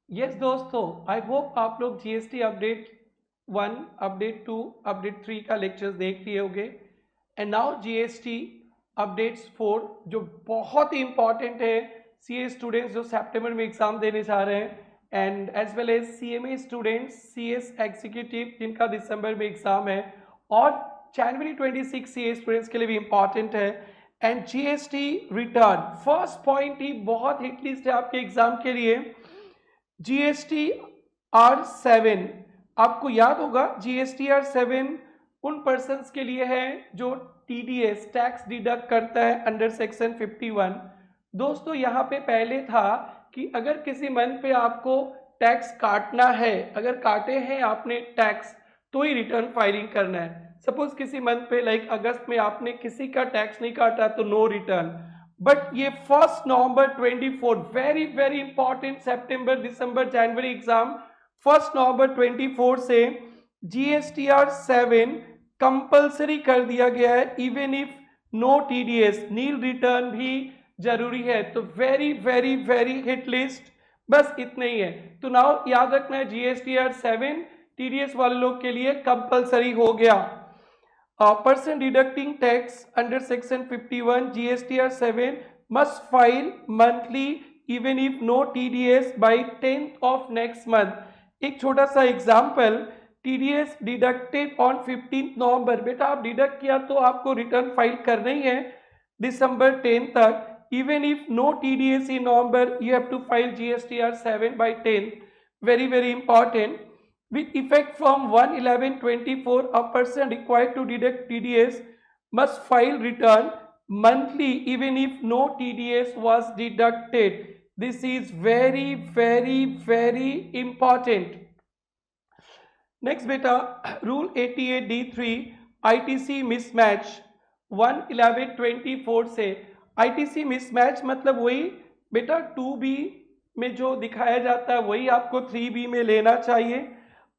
Yes दोस्तों, I hope आप लोग जीएसटी अपडेट 1, अपडेट 2, अपडेट 3 का लेक्चर्स देख लिए होंगे। एंड नाउ जीएसटी अपडेट्स 4 जो बहुत ही इंपॉर्टेंट है सीए स्टूडेंट्स जो सितंबर में एग्जाम देने जा रहे हैं and as well as CMA students CS executive जिनका दिसंबर में एग्जाम है और जनवरी 26 सीए स्टूडेंट्स के लिए भी इंपॉर्टेंट है। And GST return first point ही बहुत हिट लिस्ट है आपके एग्जाम के लिए। जीएसटी R7 आपको याद होगा, जीएसटी R7 उन पर्सन्स के लिए है जो टीडीएस टैक्स डिडक्ट करता है अंडर सेक्शन 51। दोस्तों यहाँ पे पहले था कि अगर किसी मंथ पे आपको टैक्स काटना है, अगर काटे हैं आपने टैक्स तो ही रिटर्न फाइलिंग करना है। सपोज किसी मंथ पे लाइक अगस्त में आपने किसी का टैक्स नहीं काटा तो नो रिटर्न। बट ये 1 नवंबर 24 वेरी वेरी इंपॉर्टेंट, सितंबर दिसंबर जनवरी एग्जाम 1 नवंबर 24 से GSTR 7 कंपल्सरी कर दिया गया है। Even if no TDS nil return भी जरूरी है। तो very very very hit list बस इतने ही है। तो नाउ याद रखना है GSTR 7 टीडीएस वाले लोग के लिए कंपल्सरी हो गया। Person deducting tax under section 51 GSTR 7 must file monthly even if no TDS by 10th of next month। एक छोटा सा एग्जाम्पल, TDS डिडक्टेड ऑन 15 नवंबर, बेटा आप डिडक्ट किया तो आपको रिटर्न फाइल करना ही है दिसंबर 10 तक। Even if no TDS in November you have to file GSTR 7 by 10th। very very important। With effect from 1/11/24, a person required to deduct TDS must file return monthly even if no TDS was deducted। This is very very very important। Next बेटा, rule 88D3 ITC mismatch 1/11/24 से। ITC mismatch मतलब वही बेटा 2B में जो दिखाया जाता है वही आपको 3B में लेना चाहिए।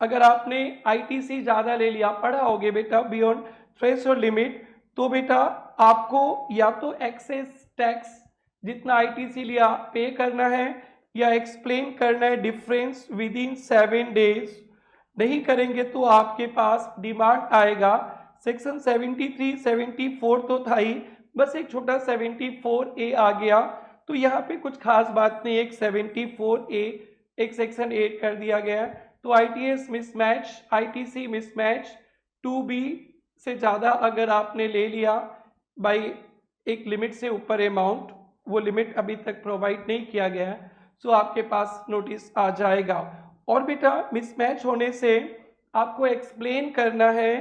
अगर आपने आईटीसी ज़्यादा ले लिया, पढ़ा होगे बेटा बियॉन्ड थ्रेशोल्ड लिमिट, तो बेटा आपको या तो एक्सेस टैक्स जितना आईटीसी लिया पे करना है या एक्सप्लेन करना है डिफरेंस विद इन 7 डेज। नहीं करेंगे तो आपके पास डिमांड आएगा। सेक्शन 73 74 तो था ही, बस एक छोटा 74A आ गया। तो यहाँ पे कुछ खास बात नहीं, एक 74A एक सेक्शन 8 कर दिया गया है। तो ITS mismatch ITC mismatch 2B से ज़्यादा अगर आपने ले लिया बाई एक लिमिट से ऊपर अमाउंट, वो लिमिट अभी तक प्रोवाइड नहीं किया गया है, सो आपके पास नोटिस आ जाएगा। और बेटा मिसमैच होने से आपको एक्सप्लेन करना है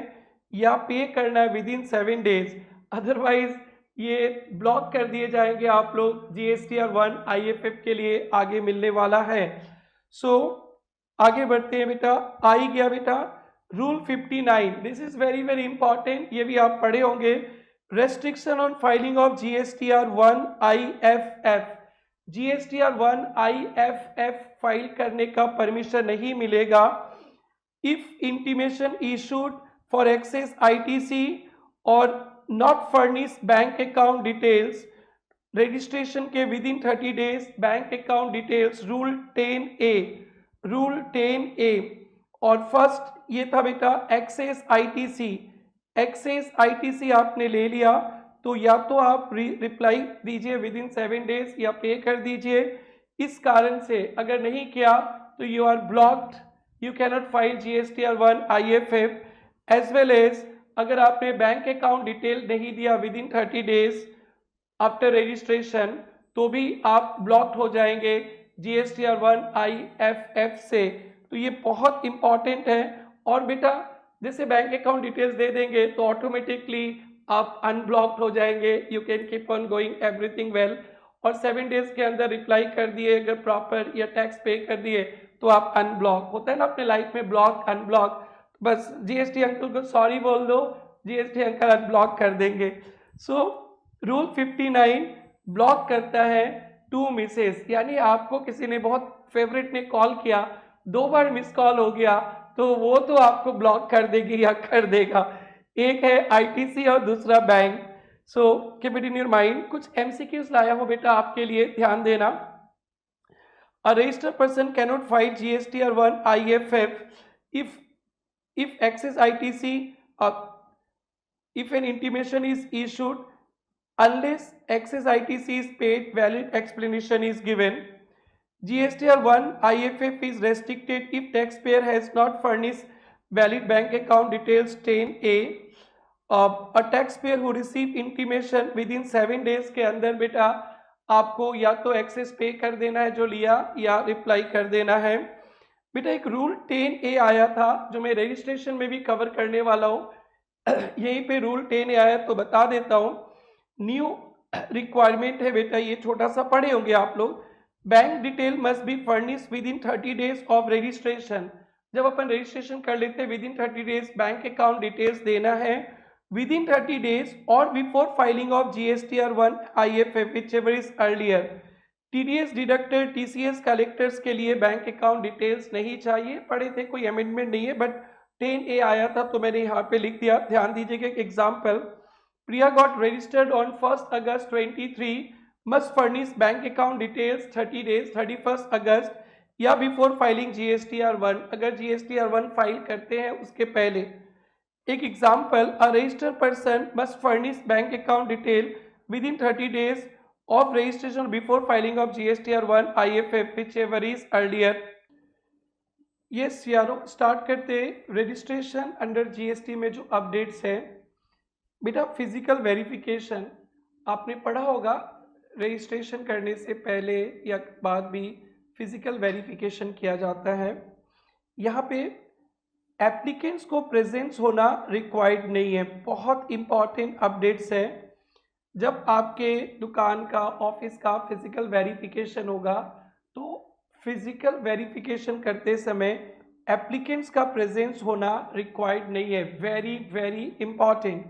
या पे करना है विद इन 7 डेज, अदरवाइज ये ब्लॉक कर दिए जाएंगे आप लोग। GSTR 1 IFF के लिए आगे मिलने वाला है। सो आगे बढ़ते हैं बेटा, आ ही गया बेटा rule 59। This is very very important, ये भी आप पढ़े होंगे। Restriction on filing of GSTR 1 IFF। GSTR 1 IFF file करने का परमिशन नहीं मिलेगा if intimation issued for excess ITC और not furnish bank account details registration के within 30 days bank account details. Rule 10A। और फर्स्ट ये था बेटा एक्सेस आईटीसी। एक्सेस आईटीसी आपने ले लिया तो या तो आप रिप्लाई दीजिए विद इन 7 डेज या पे कर दीजिए। इस कारण से अगर नहीं किया तो you are blocked, you cannot file GSTR 1 IFF। As well as अगर आपने बैंक अकाउंट डिटेल नहीं दिया within 30 days after registration तो भी आप ब्लॉक्ड हो जाएंगे GSTR 1 IFF से। तो ये बहुत इंपॉर्टेंट है। और बेटा जैसे बैंक अकाउंट डिटेल्स दे देंगे तो ऑटोमेटिकली आप अनब्लॉक्ड हो जाएंगे। You can keep on going everything well. और 7 डेज के अंदर रिप्लाई कर दिए अगर प्रॉपर या टैक्स पे कर दिए तो आप अनब्लॉक होता है ना अपने लाइफ में ब्लॉक अनब्लॉक, बस जीएसटी अंकल को सॉरी बोल दो, जीएसटी अंकल अनब्लॉक कर देंगे। सो रूल 59 ब्लॉक करता है 2 मिसेस, यानी आपको किसी ने बहुत फेवरेट ने कॉल किया, 2 बार मिस कॉल हो गया तो वो तो आपको ब्लॉक कर देगी या कर देगा। एक है आईटीसी और दूसरा bank. So keep it in your mind. कुछ एमसीक्यूज लाया हो बेटा आपके लिए, ध्यान देना। A registered person cannot file GSTR1 IFF if excess ITC if an intimation is issued unless excess ITC is paid, valid explanation is given. GSTR1 IFF is restricted if taxpayer has not furnished valid bank account details 10A. A taxpayer who receive intimation within 7 days के अंदर बेटा आपको या तो access पे कर देना है जो लिया या रिप्लाई कर देना है। बेटा एक रूल 10A आया था जो मैं रजिस्ट्रेशन में भी कवर करने वाला हूँ। यहीं पे रूल 10A आया तो बता देता हूँ। न्यू रिक्वायरमेंट है बेटा, ये छोटा सा पढ़े होंगे आप लोग। Bank detail must be furnish with in 30 days of registration. जब अपन रजिस्ट्रेशन कर लेते हैं with in 30 days bank account details देना है within 30 days or before filing of GSTR1 IFF whichever is earlier. TDS deductor TCS collectors के लिए bank account details नहीं चाहिए, पढ़े थे, कोई अमेंडमेंट नहीं है, बट 10A आया था तो मैंने यहाँ पे लिख दिया। ध्यान दीजिएगा एक example, Priya got registered on 1st August 23 must furnish bank account details 30 days 31st अगस्त या बिफोर फाइलिंग GSTR1। अगर GSTR1 फाइल करते हैं उसके पहले। एक example, a registered person must furnish bank account detail with in 30 days of registration before filing of GSTR1 IFF whichever is earlier. Yes यारो, start करते registration under GST में जो अपडेट्स है। बेटा फिजिकल वेरिफिकेशन आपने पढ़ा होगा, रजिस्ट्रेशन करने से पहले या बाद भी फिजिकल वेरिफिकेशन किया जाता है। यहाँ पे एप्लीकेंट्स को प्रेजेंस होना रिक्वायर्ड नहीं है। बहुत इंपॉर्टेंट अपडेट्स है। जब आपके दुकान का, ऑफिस का फिजिकल वेरिफिकेशन होगा तो फिजिकल वेरिफिकेशन करते समय एप्लीकेंट्स का प्रेजेंस होना रिक्वायर्ड नहीं है। Very very important.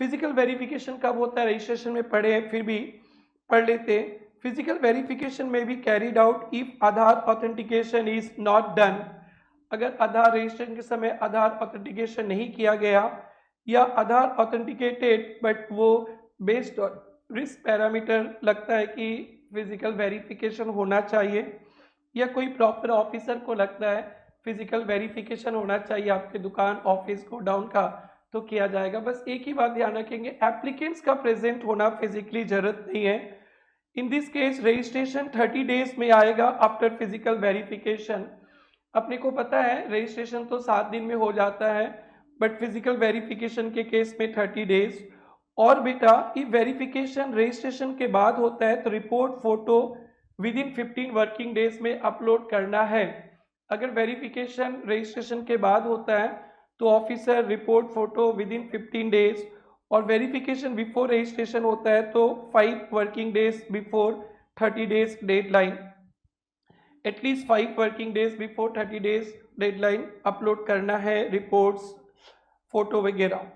Physical verification कब होता है, रजिस्ट्रेशन में पढ़े हैं फिर भी पढ़ लेते हैं। फिजिकल वेरिफिकेशन में भी carried out if Aadhaar authentication is not done. अगर आधार रजिस्ट्रेशन के समय आधार ऑथेंटिकेशन नहीं किया गया या आधार ऑथेंटिकेटेड बट वो बेस्ड ऑन रिस्क पैरामीटर लगता है कि फिजिकल वेरिफिकेशन होना चाहिए, या कोई प्रॉपर ऑफिसर को लगता है फिजिकल वेरिफिकेशन होना चाहिए आपके दुकान, ऑफिस, गोडाउन का, तो किया जाएगा। बस एक ही बात ध्यान रखेंगे, एप्लीकेंट्स का प्रेजेंट होना फिजिकली जरूरत नहीं है। In this case registration 30 days में आएगा आफ्टर फिजिकल वेरिफिकेशन। अपने को पता है रजिस्ट्रेशन तो 7 दिन में हो जाता है, बट फिजिकल वेरिफिकेशन के केस में 30 डेज। और बेटा ये वेरिफिकेशन रजिस्ट्रेशन के बाद होता है तो report photo with in 15 working days में अपलोड करना है। अगर वेरिफिकेशन रजिस्ट्रेशन के बाद होता है तो officer report photo with in 15 days, और वेरिफिकेशन बिफोर रजिस्ट्रेशन होता है तो 5 working days before 30 days deadline, at least 5 working days before 30 days deadline upload करना है रिपोर्ट्स, फोटो वगैरह।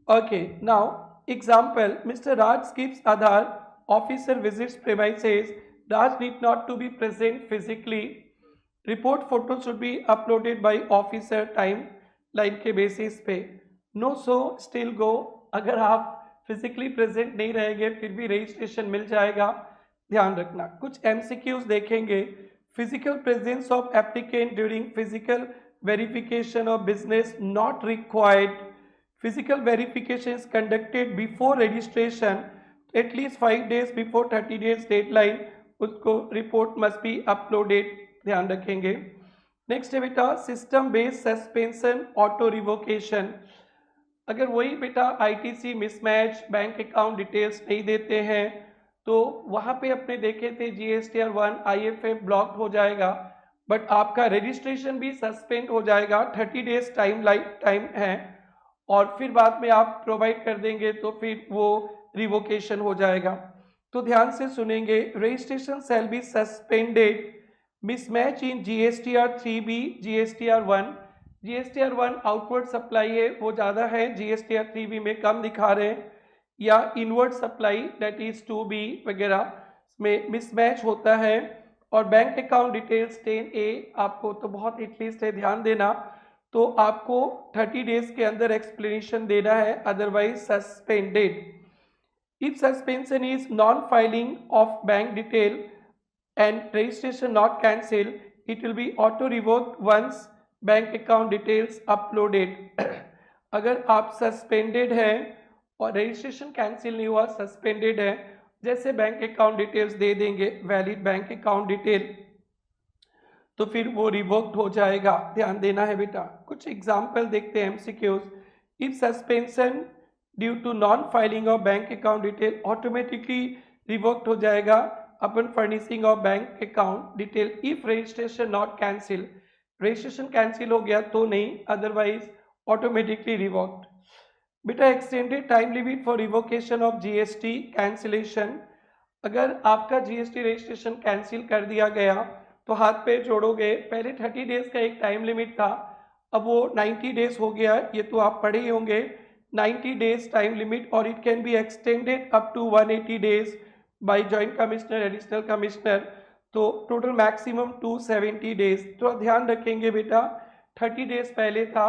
Okay, now example, mister Raj skips Aadhaar, officer visits premises, Raj need not to be present physically, report photo should be uploaded by officer timeline के basis पे। No so still go, अगर आप physically present नहीं रहेंगे फिर भी registration मिल जाएगा, ध्यान रखना। कुछ MCQs देखेंगे। Physical presence of applicant during physical verification of business not required. Physical verification is conducted before registration, at least 5 days before 30 days deadline, उसको रिपोर्ट must be uploaded, ध्यान रखेंगे। नेक्स्ट है बेटा system based suspension auto revocation. अगर वही बेटा ITC mismatch, bank account details नहीं देते हैं तो वहाँ पे अपने देखे थे GSTR1 IFF ब्लॉक हो जाएगा, बट आपका रजिस्ट्रेशन भी सस्पेंड हो जाएगा। 30 डेज टाइम है और फिर बाद में आप प्रोवाइड कर देंगे तो फिर वो रिवोकेशन हो जाएगा। तो ध्यान से सुनेंगे, registration shall be suspended mismatch in GSTR 3B GSTR1। GSTR1 outward supply है वो ज़्यादा है, GSTR 3B में कम दिखा रहे हैं, या inward supply that is 2B वगैरह में मिसमैच होता है। और बैंक अकाउंट डिटेल्स 10A आपको तो बहुत एटलीस्ट है, ध्यान देना, तो आपको 30 डेज के अंदर एक्सप्लेनेशन देना है, otherwise suspended. If suspension is non filing of bank detail and registration not cancelled, it will be auto revoked once bank account details uploaded. अगर आप सस्पेंडेड हैं और रजिस्ट्रेशन कैंसिल नहीं हुआ, सस्पेंडेड है, जैसे बैंक अकाउंट डिटेल्स दे देंगे valid bank account detail, तो फिर वो रिवोक्ड हो जाएगा। ध्यान देना है बेटा। कुछ एग्जाम्पल देखते हैं MCQs. If suspension due to non filing of bank account detail automatically revoked हो जाएगा upon furnishing of bank account detail. If registration not cancel, registration cancel हो गया तो नहीं, अदरवाइज ऑटोमेटिकली रिवोक्ड। बेटा extended time limit for revocation of GST cancellation, अगर आपका GST registration cancel कर दिया गया तो हाथ पे जोड़ोगे। पहले 30 डेज का एक टाइम लिमिट था, अब वो 90 डेज हो गया, ये तो आप पढ़े ही होंगे। 90 डेज टाइम लिमिट और it can be extended up to 180 days by joint commissioner, additional commissioner, तो टोटल मैक्सिमम 270 डेज। तो ध्यान रखेंगे बेटा, 30 डेज पहले था,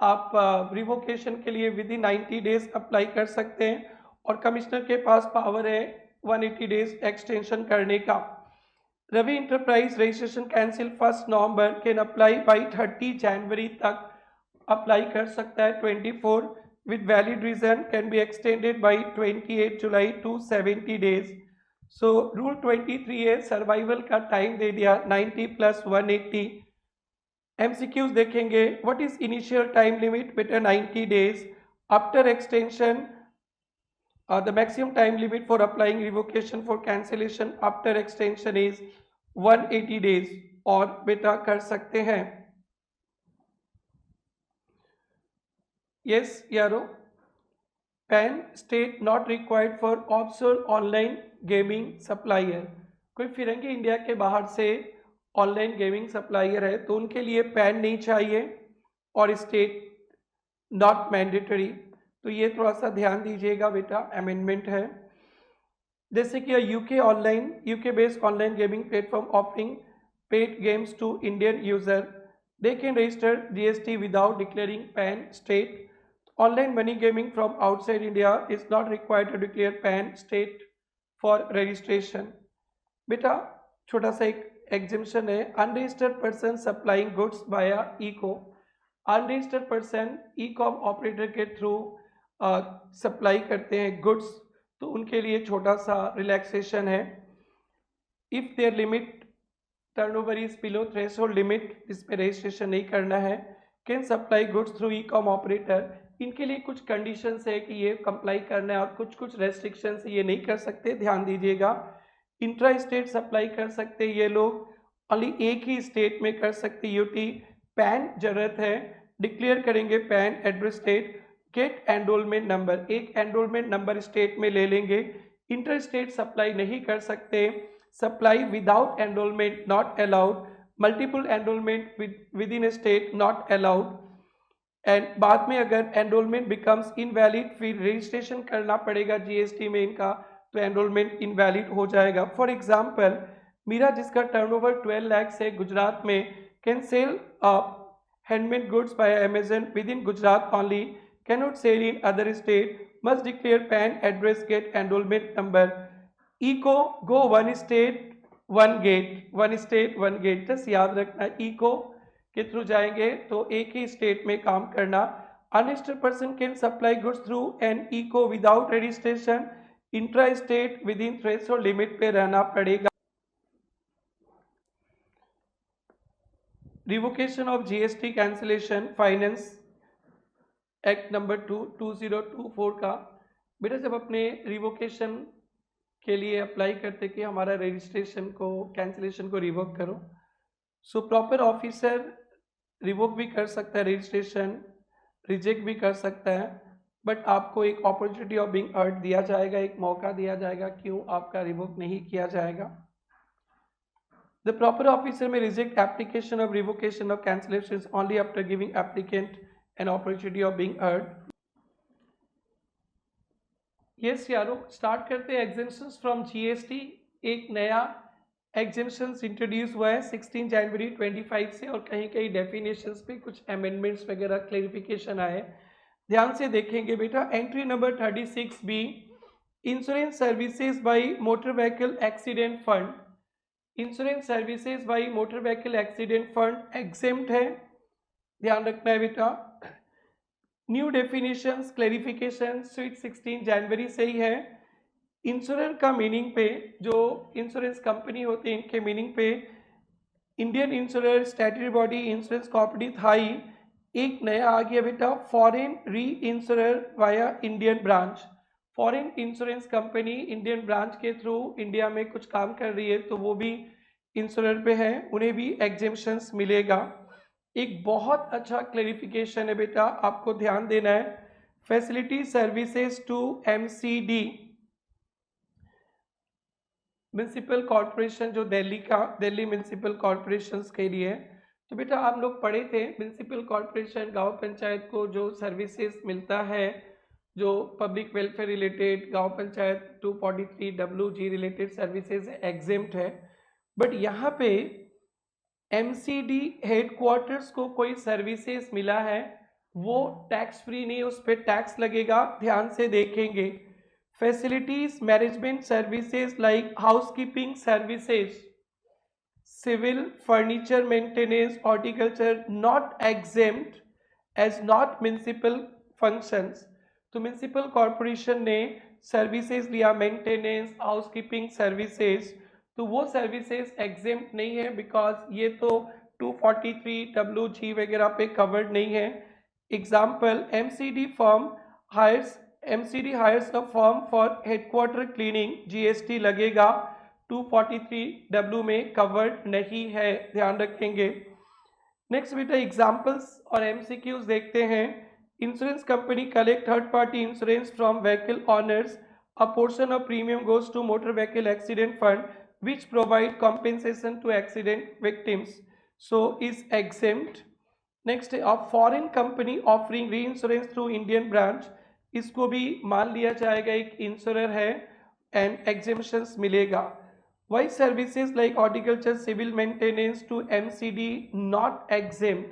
आप रिवोकेशन के लिए विद इन 90 डेज अप्लाई कर सकते हैं और कमिश्नर के पास पावर है 180 डेज एक्सटेंशन करने का। रवि इंटरप्राइज रजिस्ट्रेशन कैंसिल 1 नवंबर कैन अप्लाई बाई 30 जनवरी तक अप्लाई कर सकता है। 24 with valid reason can be extended by 28 जुलाई टू 70 डेज। सो रूल 23 है, सर्वाइवल का टाइम दे दिया 90 प्लस 180। एमसीक्यूज देखेंगे। What is initial time limit? बेटा 90 days. After extension the maximum time limit for applying revocation for cancellation after extension is 180 days और बेटा कर सकते हैं। yes यारो। Pan state not required for offshore online gaming supplier, कोई फिरंगी India के बाहर से ऑनलाइन गेमिंग सप्लायर है तो उनके लिए पैन नहीं चाहिए और स्टेट नॉट मैंडेटरी, तो ये थोड़ा सा ध्यान दीजिएगा बेटा, अमेंडमेंट है। जैसे कि UK based online gaming platform offering paid games to Indian user, they can register GST without declaring PAN state. Online money gaming from outside India is not required to declare PAN state for registration. बेटा छोटा सा एक exhibition है, unregistered person supplying goods via ECO, unregistered person e com operator के through supply करते हैं goods, तो उनके लिए छोटा सा रिलैक्सेशन है। If there limit turnover is below threshold limit, जिस पे रजिस्ट्रेशन नहीं करना है, can supply goods through e com operator, इनके लिए कुछ कंडीशंस है कि ये कंप्लाई करना है और कुछ कुछ रेस्ट्रिक्शंस ये नहीं कर सकते, ध्यान दीजिएगा। इंट्रा स्टेट सप्लाई कर सकते ये लोग, ओनली एक ही स्टेट में कर सकते यूटी। पैन जरूरत है, डिक्लेयर करेंगे PAN address state, get enrolment number, एक एनरोलमेंट नंबर स्टेट में ले लेंगे। इंटर स्टेट सप्लाई नहीं कर सकते, supply without enrolment not allowed, multiple enrolment within state not allowed. And बाद में अगर एनरोलमेंट बिकम्स इनवैलिड, फिर रजिस्ट्रेशन करना पड़ेगा जीएसटी में इनका, तो एनरोलमेंट इनवैलिड हो जाएगा। फॉर एग्जाम्पल मीरा जिसका टर्नओवर 12 लाख है गुजरात में, can sell handmade goods by Amazon with in Gujarat only, cannot sell in other state, must declare PAN address, get enrollment number. eco go one state one gate, one state one gate, just याद रखना eco के through जाएंगे तो एक ही state में काम करना। Unregistered person can supply goods through an eco without registration, intra state with in threshold limit पे रहना पड़ेगा। Revocation of GST cancellation finance act number 2024 का, बेटा जब अपने रिवोकेशन के लिए अप्लाई करते कि हमारा रजिस्ट्रेशन को कैंसिलेशन को रिवोक करो, सो प्रॉपर ऑफिसर रिवोक भी कर सकता है, रजिस्ट्रेशन रिजेक्ट भी कर सकता है, बट आपको एक अपॉर्चुनिटी ऑफ बीइंग हर्ड दिया जाएगा, एक मौका दिया जाएगा क्यों आपका रिवोक नहीं किया जाएगा। द प्रॉपर ऑफिसर में reject application of revocation of cancellation only after giving applicant an opportunity of being heard. yes यारो, स्टार्ट करते हैं एग्जेम्पशंस फ्रॉम जीएसटी। एक नया एग्जेम्पशंस इंट्रोड्यूस हुआ है 16 जनवरी 25 से, और कहीं कहीं डेफिनेशंस पे कुछ अमेंडमेंट्स वगैरह क्लेरिफिकेशन आए, ध्यान से देखेंगे बेटा। Entry number 36B, insurance services by motor vehicle accident fund, insurance services by motor vehicle accident fund exempt है, ध्यान रखना है बेटा। न्यू डेफिनेशंस क्लैरिफिकेशन स्वीट 16 जनवरी से ही है। इंश्योरेंस का मीनिंग पे, जो इंश्योरेंस कंपनी होती है इनके मीनिंग पे Indian insurance statutory body insurance cooperative था ही, एक नया आ गया बेटा फॉरेन री insurer via Indian branch. Foreign insurance company Indian branch के थ्रू इंडिया में कुछ काम कर रही है तो वो भी इंश्योरर पे है, उन्हें भी एग्जेम्पशंस मिलेगा। एक बहुत अच्छा क्लैरिफिकेशन है बेटा, आपको ध्यान देना है। Facility services to MCD municipal corporation, जो दिल्ली का, दिल्ली म्यूनिसिपल कॉरपोरेशन के लिए। तो बेटा आप लोग पढ़े थे म्यूनिसिपल कॉरपोरेशन गांव पंचायत को जो सर्विसेज मिलता है, जो पब्लिक वेलफेयर रिलेटेड गांव पंचायत 243 रिलेटेड सर्विसेज एग्जेम्प्ट है। बट यहाँ पे एमसीडी हेडक्वार्टर्स को कोई सर्विसेज मिला है, वो टैक्स फ्री नहीं, उस पर टैक्स लगेगा, ध्यान से देखेंगे। Facilities management services like housekeeping services, civil furniture maintenance, horticulture not exempt as not municipal functions. तो म्युनिसिपल कॉरपोरेशन ने सर्विसेज लिया मेंटेनेंस हाउसकीपिंग सर्विसेज, तो वो सर्विसेज एग्जेम्प्ट नहीं है बिकॉज ये तो 243 वगैरह पे कवर्ड नहीं है। Example MCD hires a firm for headquarter cleaning, GST लगेगा, 243 में कवर्ड नहीं है, ध्यान रखेंगे। नेक्स्ट बेटा एग्जाम्पल्स और एमसीक्यूज देखते हैं। Insurance company collect third party insurance from vehicle owners, a portion of premium goes to motor vehicle accident fund which provide compensation to accident victims, so is exempt. Next a foreign company offering reinsurance through Indian branch, इसको भी मान लिया जाएगा एक insurer है and exemptions मिलेगा। Why services like horticulture civil maintenance to MCD not exempt,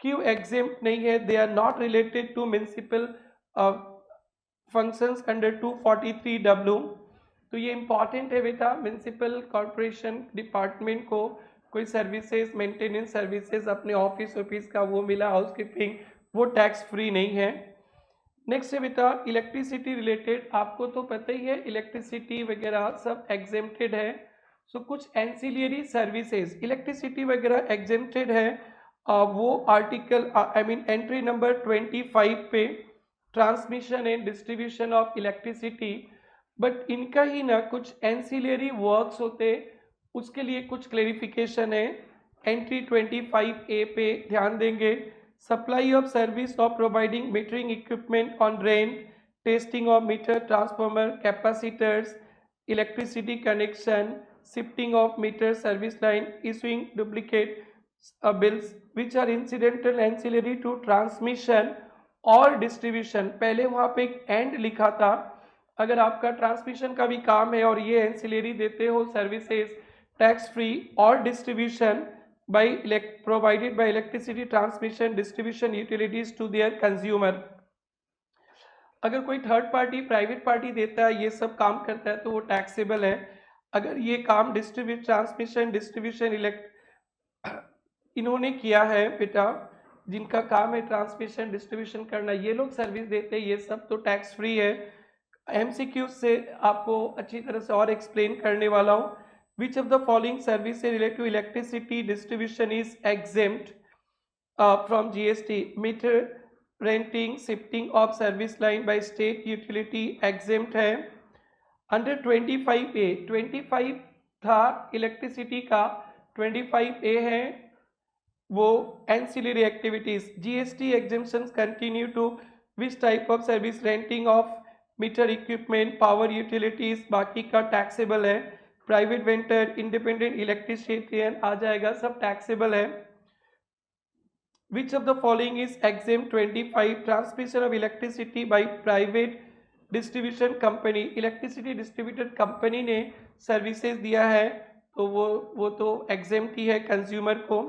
क्यों exempt नहीं है? They are not related to municipal functions under 243W। तो ये इंपॉर्टेंट है बेटा, म्यूनिसिपल कॉरपोरेशन डिपार्टमेंट को कोई सर्विसेज मेंटेनेंस सर्विसेज अपने ऑफिस का वो मिला, हाउसकीपिंग, वो टैक्स फ्री नहीं है। नेक्स्ट है बेटा इलेक्ट्रिसिटी रिलेटेड, आपको तो पता ही है इलेक्ट्रिसिटी वगैरह सब एग्जेम्प्टेड है। सो कुछ एंसिलियरी सर्विसेज इलेक्ट्रिसिटी वगैरह एग्जेम्प्टेड है, वो आर्टिकल एंट्री नंबर 25 पे transmission and distribution of electricity. But इनका ही ना कुछ एंसिलरी वर्क्स होते, उसके लिए कुछ क्लेरिफिकेशन है। एंट्री 25A पे ध्यान देंगे। Supply of service of providing metering equipment on rent, testing of meter transformer capacitors, electricity connection, shifting of meter service line, issuing duplicate bills which are incidental ancillary to transmission और distribution. पहले वहाँ पे एक and लिखा था, अगर आपका transmission का भी काम है और ये एंसिलरी देते हो सर्विसेज टैक्स फ्री और distribution by provided by electricity transmission distribution utilities to their consumer. अगर कोई थर्ड पार्टी प्राइवेट पार्टी देता है, ये सब काम करता है, तो वो टैक्सेबल है। अगर ये काम ट्रांसमिशन डिस्ट्रीब्यूशन इन्होंने किया है बेटा, जिनका काम है ट्रांसमिशन डिस्ट्रीब्यूशन करना, ये लोग सर्विस देते हैं, ये सब तो टैक्स फ्री है। एमसीक्यू से आपको अच्छी तरह से और एक्सप्लेन करने वाला हूँ। Which of the following service related to electricity distribution is exempt from GST? Meter renting shifting of service line by state utility exempt है। अंडर 25A 25 था इलेक्ट्रिसिटी का, 25A है वो ancillary activities. GST exemptions continue to which type of service? Renting of meter equipment, power utilities, बाकी का taxable है। Private vendor, independent electrician आ जाएगा, सब टैक्सेबल है। Which of the following is exempt 25? Transmission of electricity by private distribution company, electricity distributor company ने services दिया है तो वो तो एग्जेम्प्ट ही है कंज्यूमर को।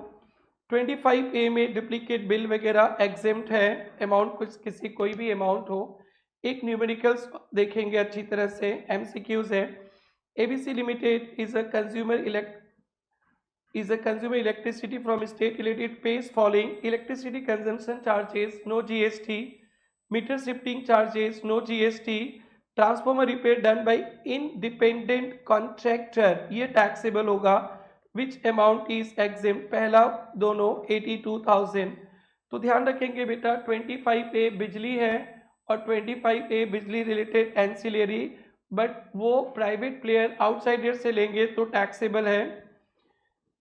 25A में डुप्लीकेट बिल वगैरह एग्जेम्प्ट है, अमाउंट कुछ किसी कोई भी अमाउंट हो। एक न्यूमेरिकल्स देखेंगे अच्छी तरह से, एमसीक्यूज है। ABC limited is a consumer is a consumer electricity from state utility pays following electricity consumption charges, no GST, meter shifting charges, no GST, transformer repair done by independent contractor, ये taxable होगा, विच amount is exempt, पहला दोनों 82,000। तो ध्यान रखेंगे बेटा 25A बिजली है और 25A बिजली रिलेटेड एंसिलरी, बट वो प्राइवेट प्लेयर आउटसाइडर से लेंगे तो टैक्सेबल है।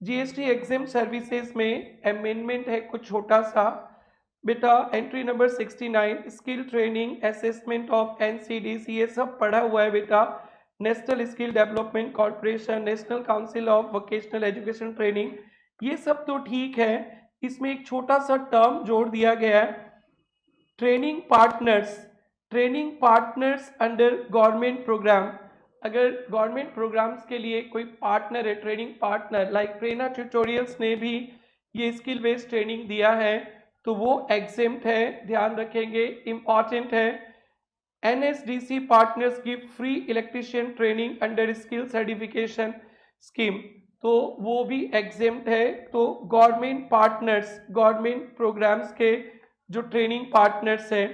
जीएसटी एग्जिम्ट सर्विसेज में अमेंडमेंट है कुछ छोटा सा बेटा, entry number 69 skill training assessment of NCDC, ये सब पढ़ा हुआ है बेटा। National skill development corporation, national council of vocational education training, ये सब तो ठीक है। इसमें एक छोटा सा टर्म जोड़ दिया गया है, training partners, training partners under government program. अगर गवर्नमेंट प्रोग्राम्स के लिए कोई पार्टनर है, training partner, like Prerna tutorials ने भी ये स्किल बेस्ड ट्रेनिंग दिया है, तो वो एग्जिम्ट है, ध्यान रखेंगे, इंपॉर्टेंट है। NSDC partners give free electrician training under skill certification scheme, तो वो भी एग्जिम्ट है। तो गवर्नमेंट पार्टनर्स, गवर्नमेंट प्रोग्राम्स के जो ट्रेनिंग पार्टनर्स है,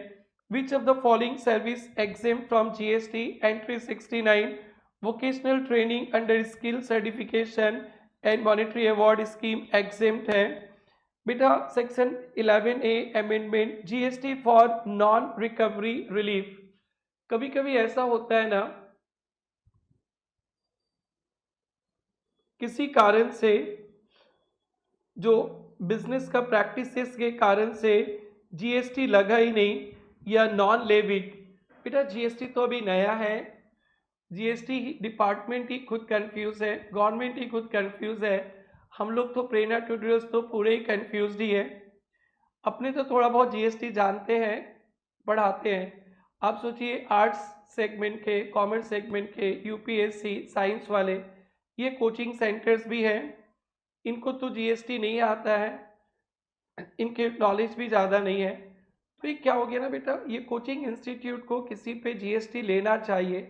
which of the following service exempt from GST, entry 69 vocational training under skill certification and monetary award scheme exempt है बेटा। Section 11A amendment, GST for non recovery relief. कभी कभी ऐसा होता है ना, किसी कारण से जो बिजनेस का प्रैक्टिसेस के कारण से जीएसटी लगा ही नहीं या नॉन लेविड, बेटा जीएसटी तो अभी नया है, जीएसटी डिपार्टमेंट ही खुद कंफ्यूज है, गवर्नमेंट ही खुद कंफ्यूज है, हम लोग तो प्रेरणा ट्यूटोरियल्स तो पूरे ही कंफ्यूज ही है। अपने तो थोड़ा बहुत जीएसटी जानते हैं, पढ़ाते हैं। आप सोचिए आर्ट्स सेगमेंट के, कॉमर्स सेगमेंट के, यूपीएससी साइंस वाले, ये कोचिंग सेंटर्स भी हैं, इनको तो जीएसटी नहीं आता है, इनके नॉलेज भी ज़्यादा नहीं है। तो ये क्या हो गया ना बेटा, ये कोचिंग इंस्टीट्यूट को किसी पे जीएसटी लेना चाहिए,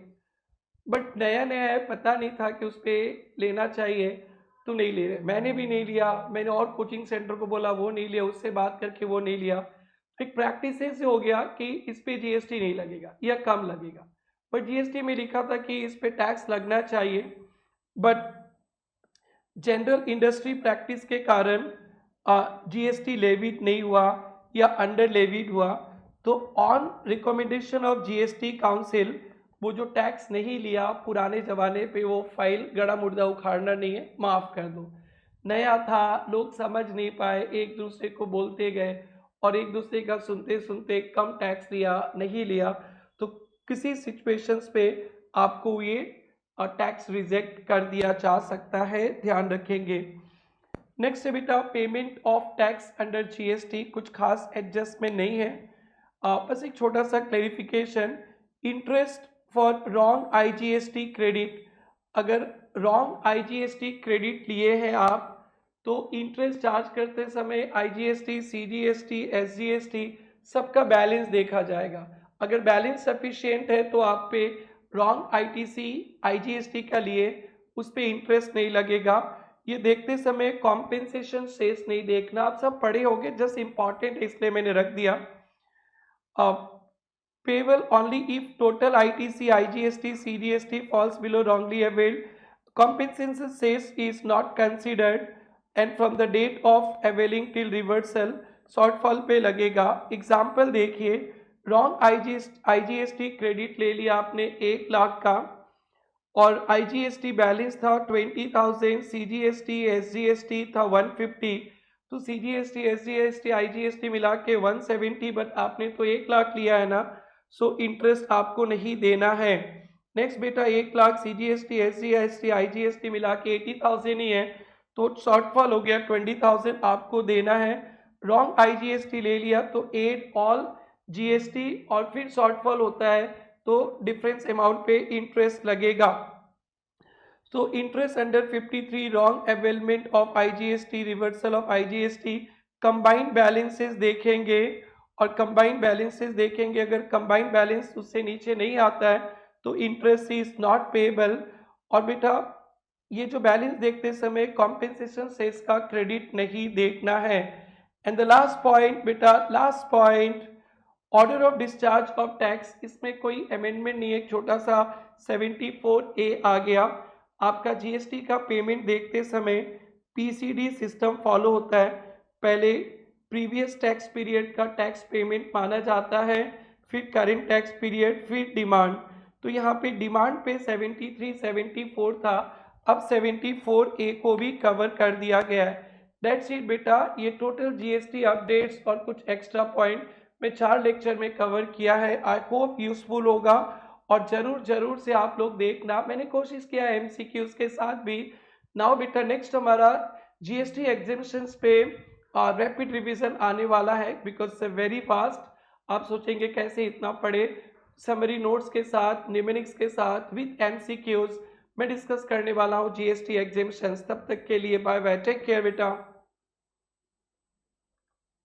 बट नया नया है, पता नहीं था कि उस पर लेना चाहिए, तो नहीं ले रहे। मैंने भी नहीं लिया, मैंने और कोचिंग सेंटर को बोला वो नहीं लिया, उससे बात करके वो नहीं लिया। एक प्रैक्टिस से हो गया कि इस पे जीएसटी नहीं लगेगा या कम लगेगा, बट जीएसटी में लिखा था कि इस पे टैक्स लगना चाहिए, बट जनरल इंडस्ट्री प्रैक्टिस के कारण जीएसटी लेविड नहीं हुआ या अंडर लेविड हुआ। तो on recommendation of GST council, वो जो टैक्स नहीं लिया पुराने ज़माने पे, वो फाइल गड़ा मुर्दा उखाड़ना नहीं है, माफ़ कर दो। नया था, लोग समझ नहीं पाए, एक दूसरे को बोलते गए और एक दूसरे का सुनते सुनते कम टैक्स लिया, नहीं लिया, तो किसी सिचुएशंस पे आपको ये टैक्स रिजेक्ट कर दिया जा सकता है, ध्यान रखेंगे। नेक्स्ट है बेटा payment of tax under GST, कुछ खास एडजस्टमेंट नहीं है, बस एक छोटा सा clarification. Interest for wrong IGST credit, अगर रॉन्ग आईजीएसटी क्रेडिट लिए हैं आप, तो इंटरेस्ट चार्ज करते समय आईजीएसटी, सीजीएसटी, एसजीएसटी सबका बैलेंस देखा जाएगा। अगर बैलेंस सफिशिएंट है तो आप पे रॉन्ग आईटीसी आईजीएसटी का लिए उस पे इंटरेस्ट नहीं लगेगा। ये देखते समय कॉम्पेंसेशन सेस नहीं देखना, आप सब पढ़े होंगे, जस्ट इंपॉर्टेंट है इसलिए मैंने रख दिया। Payable only if total ITC, IGST, CGST falls below wrongly availed. Compensation cess is not considered and from the date of availing till reversal shortfall पे लगेगा। एग्जाम्पल देखिए, रॉन्ग IGST क्रेडिट ले लिया आपने 1 लाख का और IGST बैलेंस था 20,000, CGST SGST था 150, तो CGST SGST IGST मिला के 170, बट आपने तो 1 लाख लिया है ना, सो इंटरेस्ट आपको नहीं देना है। नेक्स्ट बेटा 1 लाख CGST SGST IGST मिला के 80,000 ही है, तो शॉर्टफॉल हो गया 20,000 आपको देना है। रॉन्ग IGST ले लिया तो एड ऑल GST और फिर शॉर्टफॉल होता है तो डिफरेंस अमाउंट पे इंटरेस्ट लगेगा। तो interest under 53 wrong availment of IGST, reversal of IGST, combined balances देखेंगे और कंबाइंड बैलेंसेस देखेंगे, अगर कंबाइंड बैलेंस उससे नीचे नहीं आता है तो इंटरेस्ट इज नॉट पेएबल। और बेटा ये जो बैलेंस देखते समय कॉम्पेंसेशन सेस का क्रेडिट नहीं देखना है। एंड द लास्ट पॉइंट बेटा, last point, order of discharge of tax, इसमें कोई अमेंडमेंट नहीं है, छोटा सा 74A आ गया। आपका जीएसटी का पेमेंट देखते समय पीसीडी सिस्टम फॉलो होता है। पहले प्रीवियस टैक्स पीरियड का टैक्स पेमेंट माना जाता है, फिर करेंट टैक्स पीरियड, फिर डिमांड। तो यहाँ पे डिमांड पे 73 74 था, अब 74A को भी कवर कर दिया गया है। दैट्स इट बेटा, ये टोटल जीएसटी अपडेट्स और कुछ एक्स्ट्रा पॉइंट मैं 4 लेक्चर में कवर किया है। आई होप यूजफुल होगा और जरूर से आप लोग देखना। मैंने कोशिश किया है एमसीक्यूज के साथ भी। नाउ बेटा नेक्स्ट हमारा जीएसटी एग्जेम्पशंस पे रैपिड रिवीजन आने वाला है, बिकॉज से वेरी फास्ट। आप सोचेंगे कैसे इतना पढ़े, समरी नोट्स के साथ, निमेनिक्स के साथ, विद एमसीक्यूज मैं डिस्कस करने वाला हूँ जीएसटी एग्जेम्पशंस। तब तक के लिए बाय बाय, टेक केयर बेटा।